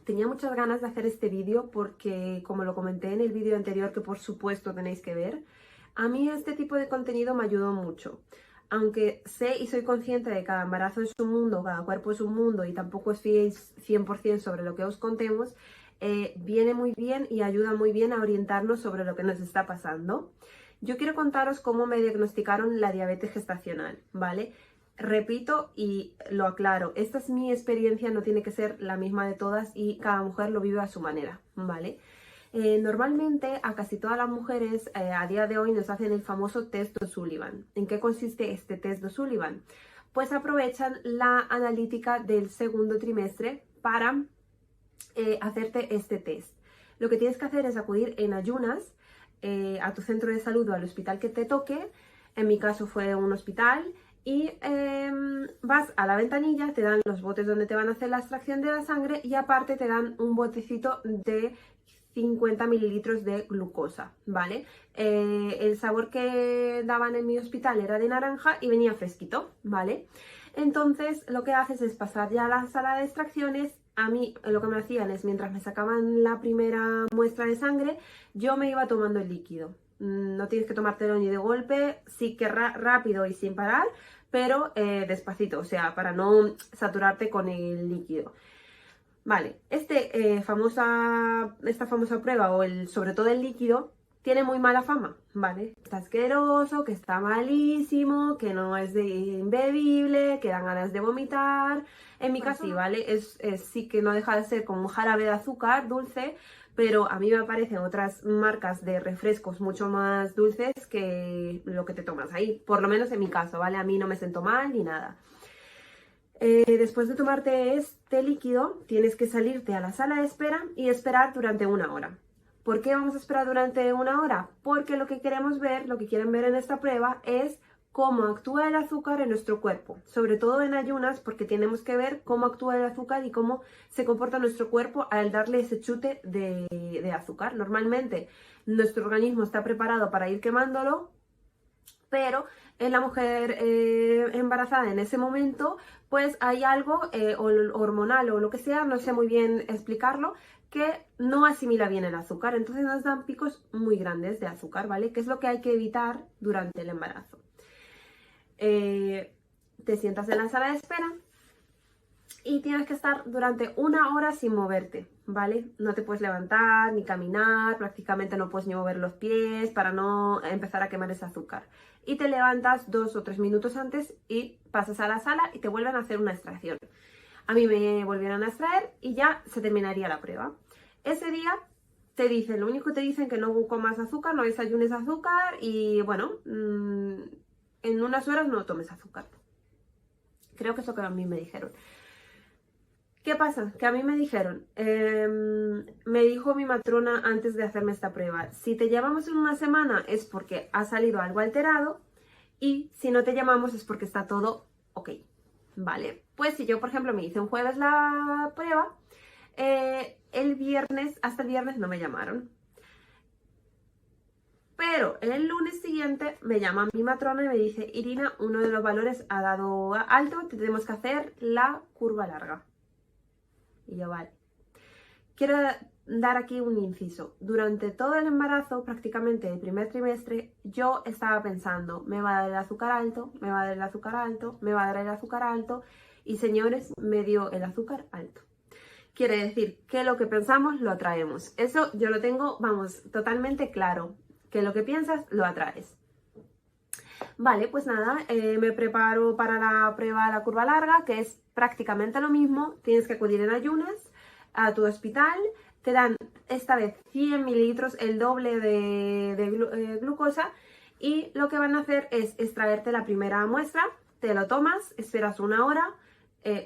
tenía muchas ganas de hacer este vídeo porque, como lo comenté en el vídeo anterior, que por supuesto tenéis que ver, a mí este tipo de contenido me ayudó mucho. Aunque sé y soy consciente de que cada embarazo es un mundo, cada cuerpo es un mundo y tampoco os fiéis 100% sobre lo que os contemos, viene muy bien y ayuda muy bien a orientarnos sobre lo que nos está pasando. Yo quiero contaros cómo me diagnosticaron la diabetes gestacional, ¿vale? Repito y lo aclaro, esta es mi experiencia, no tiene que ser la misma de todas y cada mujer lo vive a su manera, ¿vale? Normalmente a casi todas las mujeres a día de hoy nos hacen el famoso test de O'Sullivan. ¿En qué consiste este test de O'Sullivan? Pues aprovechan la analítica del segundo trimestre para hacerte este test. Lo que tienes que hacer es acudir en ayunas a tu centro de salud o al hospital que te toque. En mi caso fue un hospital. Y vas a la ventanilla, te dan los botes donde te van a hacer la extracción de la sangre y aparte te dan un botecito de 50 mililitros de glucosa, ¿vale? El sabor que daban en mi hospital era de naranja y venía fresquito, ¿vale? Entonces lo que haces es pasar ya a la sala de extracciones. A mí lo que me hacían es, mientras me sacaban la primera muestra de sangre, yo me iba tomando el líquido. No tienes que tomártelo ni de golpe, sí que rápido y sin parar, pero despacito, o sea, para no saturarte con el líquido. Vale, esta famosa prueba, sobre todo el líquido, tiene muy mala fama, ¿vale? Está asqueroso, que está malísimo, que no es imbebible, que dan ganas de vomitar. En mi caso sí, ¿vale? Sí que no deja de ser como un jarabe de azúcar dulce, pero a mí me parecen otras marcas de refrescos mucho más dulces que lo que te tomas ahí. Por lo menos en mi caso, ¿vale? A mí no me siento mal ni nada. Después de tomarte este líquido, tienes que salirte a la sala de espera y esperar durante 1 hora. ¿Por qué vamos a esperar durante 1 hora? Porque lo que queremos ver, lo que quieren ver en esta prueba es cómo actúa el azúcar en nuestro cuerpo, sobre todo en ayunas, porque tenemos que ver cómo actúa el azúcar y cómo se comporta nuestro cuerpo al darle ese chute de azúcar. Normalmente nuestro organismo está preparado para ir quemándolo, pero en la mujer embarazada en ese momento, pues hay algo hormonal o lo que sea, no sé muy bien explicarlo, que no asimila bien el azúcar, entonces nos dan picos muy grandes de azúcar, ¿vale? Que es lo que hay que evitar durante el embarazo. Te sientas en la sala de espera y tienes que estar durante 1 hora sin moverte, ¿vale? No te puedes levantar ni caminar, prácticamente no puedes ni mover los pies para no empezar a quemar ese azúcar. Y te levantas 2 o 3 minutos antes y pasas a la sala y te vuelven a hacer una extracción. A mí me volvieron a extraer y ya se terminaría la prueba. Ese día te dicen, lo único que te dicen que no comas azúcar, no desayunes azúcar y bueno, en unas horas no tomes azúcar. Creo que es lo que a mí me dijeron. ¿Qué pasa? Que a mí me dijeron, me dijo mi matrona antes de hacerme esta prueba, si te llamamos en 1 semana es porque ha salido algo alterado y si no te llamamos es porque está todo ok, ¿vale? Pues si yo, por ejemplo, me hice un jueves la prueba, hasta el viernes no me llamaron. Pero el lunes siguiente me llama mi matrona y me dice, Irina, uno de los valores ha dado alto, tenemos que hacer la curva larga. Y yo, vale. Quiero dar aquí un inciso. Durante todo el embarazo, prácticamente el primer trimestre, yo estaba pensando, me va a dar el azúcar alto, me va a dar el azúcar alto, me va a dar el azúcar alto. Y señores, me dio el azúcar alto. Quiere decir que lo que pensamos lo atraemos. Eso yo lo tengo, vamos, totalmente claro. Que lo que piensas lo atraes. Vale, pues nada, me preparo para la prueba de la curva larga, que es prácticamente lo mismo. Tienes que acudir en ayunas a tu hospital, te dan esta vez 100 mililitros, el doble de glucosa, y lo que van a hacer es extraerte la primera muestra, te lo tomas, esperas 1 hora,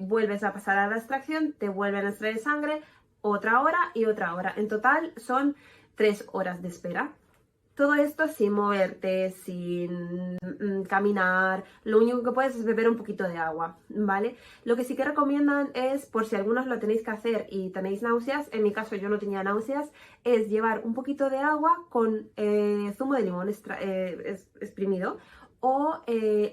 vuelves a pasar a la extracción, te vuelven a extraer sangre, otra hora y otra hora. En total son 3 horas de espera. Todo esto sin moverte, sin caminar, lo único que puedes es beber un poquito de agua, ¿vale? Lo que sí que recomiendan es, por si algunos lo tenéis que hacer y tenéis náuseas, en mi caso yo no tenía náuseas, es llevar un poquito de agua con zumo de limón exprimido o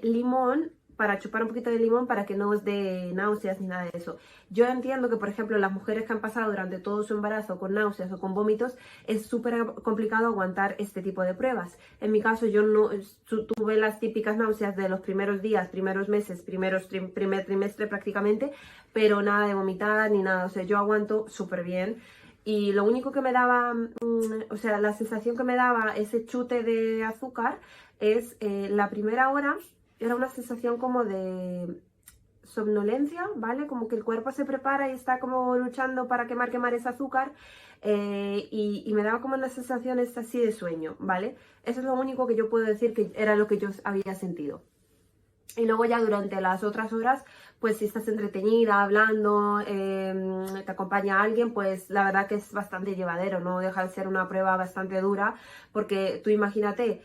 limón para chupar un poquito de limón para que no os dé náuseas ni nada de eso. Yo entiendo que, por ejemplo, las mujeres que han pasado durante todo su embarazo con náuseas o con vómitos, es súper complicado aguantar este tipo de pruebas. En mi caso, yo no tuve las típicas náuseas de los primeros días, primeros meses, primer trimestre prácticamente, pero nada de vomitar ni nada. O sea, yo aguanto súper bien. Y lo único que me daba, o sea, la sensación que me daba ese chute de azúcar es la primera hora. Era una sensación como de somnolencia, ¿vale? Como que el cuerpo se prepara y está como luchando para quemar ese azúcar y me daba como unas sensaciones así de sueño, ¿vale? Eso es lo único que yo puedo decir que era lo que yo había sentido. Y luego ya durante las otras horas, pues si estás entretenida, hablando, te acompaña alguien, pues la verdad que es bastante llevadero, no deja de ser una prueba bastante dura, porque tú imagínate,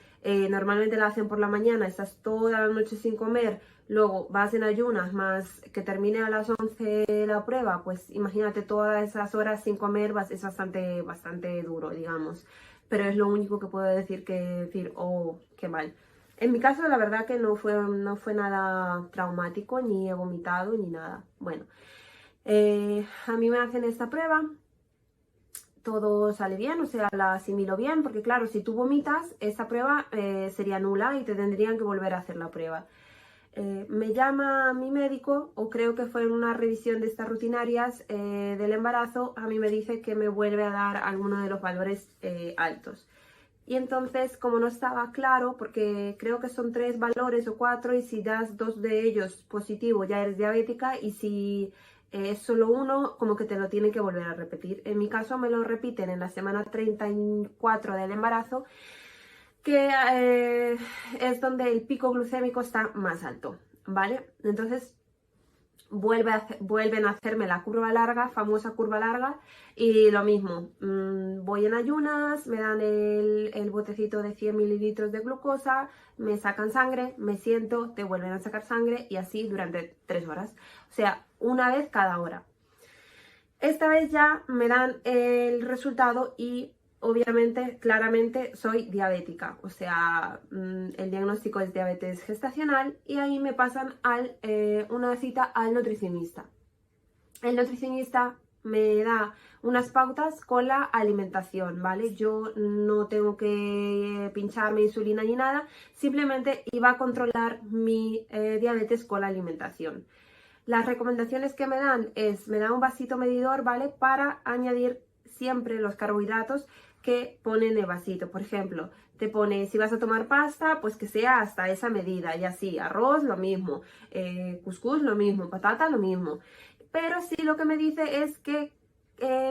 normalmente la hacen por la mañana, estás toda la noche sin comer, luego vas en ayunas, más que termine a las 11 la prueba, pues imagínate todas esas horas sin comer, es bastante duro, digamos. Pero es lo único que puedo decir oh, qué mal. En mi caso, la verdad que no fue nada traumático, ni he vomitado, ni nada. Bueno, a mí me hacen esta prueba, todo sale bien, o sea, la asimilo bien, porque claro, si tú vomitas, esta prueba sería nula y te tendrían que volver a hacer la prueba. Me llama mi médico, o creo que fue en una revisión de estas rutinarias del embarazo, a mí me dice que me vuelve a dar alguno de los valores altos. Y entonces, como no estaba claro, porque creo que son 3 valores o 4, y si das 2 de ellos positivo ya eres diabética, y si es solo uno, como que te lo tienen que volver a repetir. En mi caso me lo repiten en la semana 34 del embarazo, que es donde el pico glucémico está más alto, ¿vale? Entonces vuelven a hacerme la curva larga, famosa curva larga, y lo mismo, voy en ayunas, me dan el botecito de 100 mililitros de glucosa, me sacan sangre, me siento, te vuelven a sacar sangre, y así durante 3 horas, o sea, una vez cada hora. Esta vez ya me dan el resultado y obviamente, claramente soy diabética, o sea, el diagnóstico es diabetes gestacional, y ahí me pasan una cita al nutricionista. El nutricionista me da unas pautas con la alimentación, ¿vale? Yo no tengo que pincharme insulina ni nada, simplemente iba a controlar mi diabetes con la alimentación. Las recomendaciones que me dan me da un vasito medidor, ¿vale? Para añadir siempre los carbohidratos que pone en el vasito. Por ejemplo, te pone, si vas a tomar pasta, pues que sea hasta esa medida, y así, arroz lo mismo, cuscús lo mismo, patata lo mismo. Pero sí, lo que me dice es que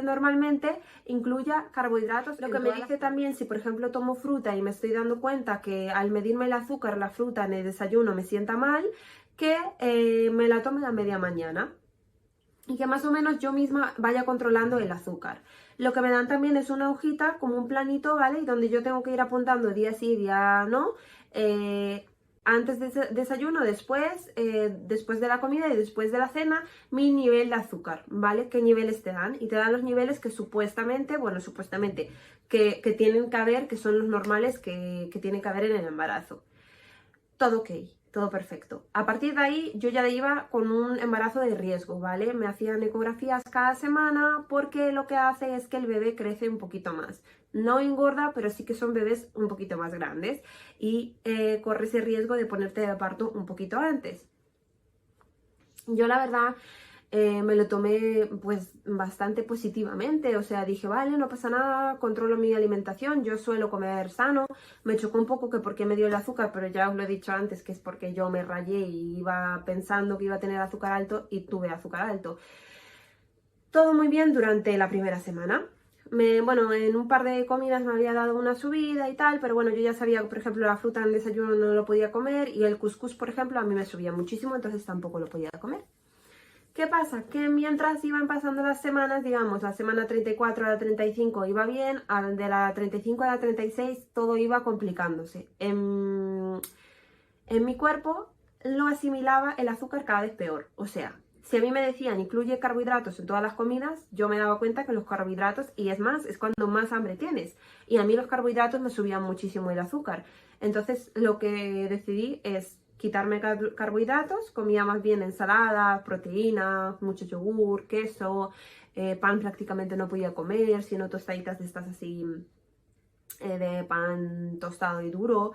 normalmente incluya carbohidratos. Lo que me dice también, si por ejemplo tomo fruta y me estoy dando cuenta que al medirme el azúcar, la fruta en el desayuno me sienta mal, que me la tome a media mañana y que más o menos yo misma vaya controlando el azúcar. Lo que me dan también es una hojita, como un planito, ¿vale? Y donde yo tengo que ir apuntando día sí, día no, antes de desayuno, después de la comida y después de la cena, mi nivel de azúcar, ¿vale? ¿Qué niveles te dan? Y te dan los niveles que supuestamente, que tienen que haber, que son los normales que tienen que haber en el embarazo. Todo ok, todo perfecto. A partir de ahí yo ya iba con un embarazo de riesgo, ¿vale? Me hacían ecografías cada semana, porque lo que hace es que el bebé crece un poquito más. No engorda, pero sí que son bebés un poquito más grandes, y corre ese riesgo de ponerte de parto un poquito antes. Yo la verdad me lo tomé pues bastante positivamente, o sea, dije, vale, no pasa nada, controlo mi alimentación, yo suelo comer sano. Me chocó un poco que por qué me dio el azúcar, pero ya os lo he dicho antes, que es porque yo me rayé y iba pensando que iba a tener azúcar alto y tuve azúcar alto. Todo muy bien durante la primera semana. Bueno, en un par de comidas me había dado una subida y tal, pero bueno, yo ya sabía que, por ejemplo, la fruta en el desayuno no lo podía comer, y el cuscús, por ejemplo, a mí me subía muchísimo, entonces tampoco lo podía comer. ¿Qué pasa? Que mientras iban pasando las semanas, digamos, la semana 34 a la 35 iba bien, de la 35 a la 36 todo iba complicándose. En mi cuerpo lo asimilaba el azúcar cada vez peor, o sea, si a mí me decían incluye carbohidratos en todas las comidas, yo me daba cuenta que los carbohidratos, y es más, es cuando más hambre tienes, y a mí los carbohidratos me subían muchísimo el azúcar. Entonces lo que decidí es quitarme carbohidratos, comía más bien ensalada, proteína, mucho yogur, queso, pan prácticamente no podía comer, sino tostaditas de estas así de pan tostado y duro.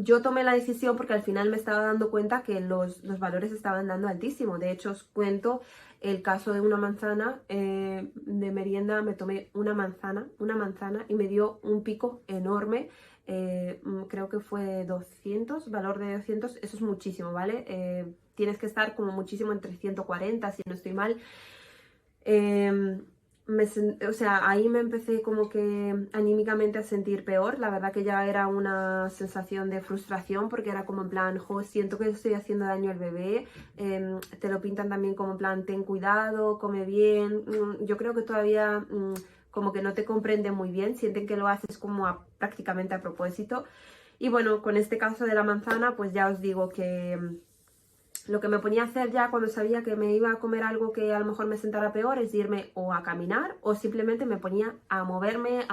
Yo tomé la decisión porque al final me estaba dando cuenta que los valores estaban dando altísimo. De hecho, os cuento el caso de una manzana. De merienda me tomé una manzana y me dio un pico enorme. Creo que fue 200, valor de 200. Eso es muchísimo, ¿vale? Tienes que estar como muchísimo entre 140, si no estoy mal. O sea, ahí me empecé como que anímicamente a sentir peor. La verdad que ya era una sensación de frustración porque era como en plan, jo, siento que estoy haciendo daño al bebé. Te lo pintan también como en plan, ten cuidado, come bien. Yo creo que todavía como que no te comprenden muy bien, sienten que lo haces como prácticamente a propósito. Y bueno, con este caso de la manzana, pues ya os digo que lo que me ponía a hacer ya cuando sabía que me iba a comer algo que a lo mejor me sentara peor es irme o a caminar o simplemente me ponía a moverme,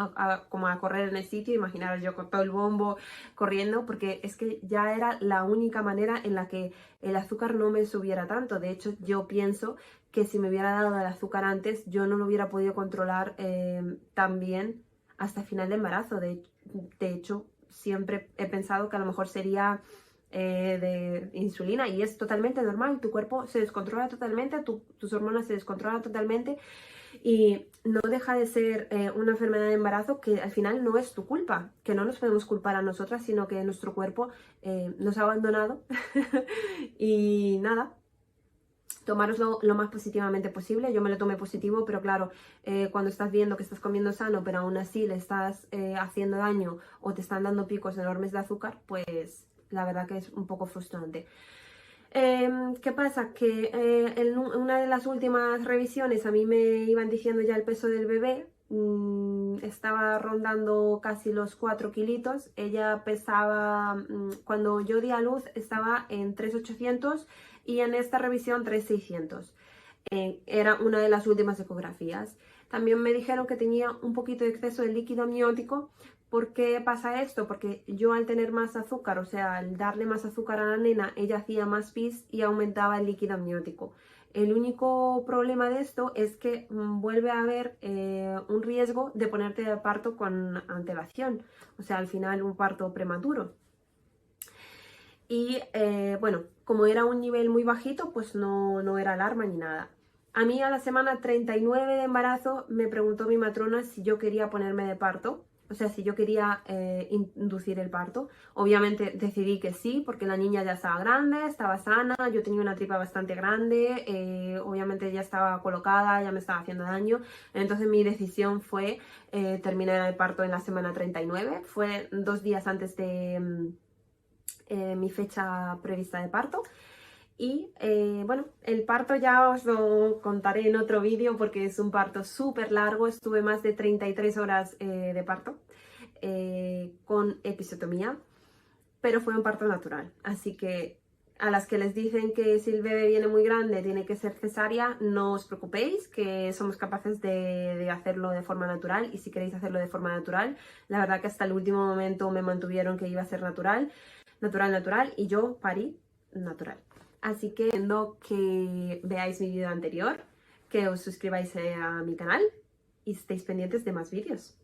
como a correr en el sitio. Imaginaros yo con todo el bombo corriendo, porque es que ya era la única manera en la que el azúcar no me subiera tanto. De hecho, yo pienso que si me hubiera dado el azúcar antes, yo no lo hubiera podido controlar tan bien hasta el final de embarazo. De hecho, siempre he pensado que a lo mejor sería de insulina, y es totalmente normal. Tu cuerpo se descontrola totalmente, tus hormonas se descontrolan totalmente, y no deja de ser una enfermedad de embarazo que al final no es tu culpa, que no nos podemos culpar a nosotras, sino que nuestro cuerpo nos ha abandonado. Y nada, tomároslo lo más positivamente posible. Yo me lo tomé positivo, pero claro, cuando estás viendo que estás comiendo sano, pero aún así le estás haciendo daño o te están dando picos enormes de azúcar, pues la verdad que es un poco frustrante. ¿Qué pasa? Que en una de las últimas revisiones a mí me iban diciendo ya el peso del bebé. Estaba rondando casi los 4 kilitos. Ella pesaba, cuando yo di a luz, estaba en 3.800 y en esta revisión 3.600. Era una de las últimas ecografías. También me dijeron que tenía un poquito de exceso de líquido amniótico. ¿Por qué pasa esto? Porque yo al tener más azúcar, o sea, al darle más azúcar a la nena, ella hacía más pis y aumentaba el líquido amniótico. El único problema de esto es que vuelve a haber un riesgo de ponerte de parto con antelación, o sea, al final un parto prematuro. Y bueno, como era un nivel muy bajito, pues no era alarma ni nada. A mí a la semana 39 de embarazo me preguntó mi matrona si yo quería ponerme de parto. O sea, si yo quería inducir el parto. Obviamente decidí que sí, porque la niña ya estaba grande, estaba sana, yo tenía una tripa bastante grande, obviamente ya estaba colocada, ya me estaba haciendo daño. Entonces mi decisión fue terminar el parto en la semana 39. Fue 2 días antes de mi fecha prevista de parto. Y bueno, el parto ya os lo contaré en otro vídeo porque es un parto súper largo. Estuve más de 33 horas de parto con episiotomía, pero fue un parto natural. Así que a las que les dicen que si el bebé viene muy grande tiene que ser cesárea, no os preocupéis, que somos capaces de hacerlo de forma natural. Y si queréis hacerlo de forma natural, la verdad que hasta el último momento me mantuvieron que iba a ser natural, y yo parí natural. Así que viendo que veáis mi vídeo anterior, que os suscribáis a mi canal y estéis pendientes de más vídeos.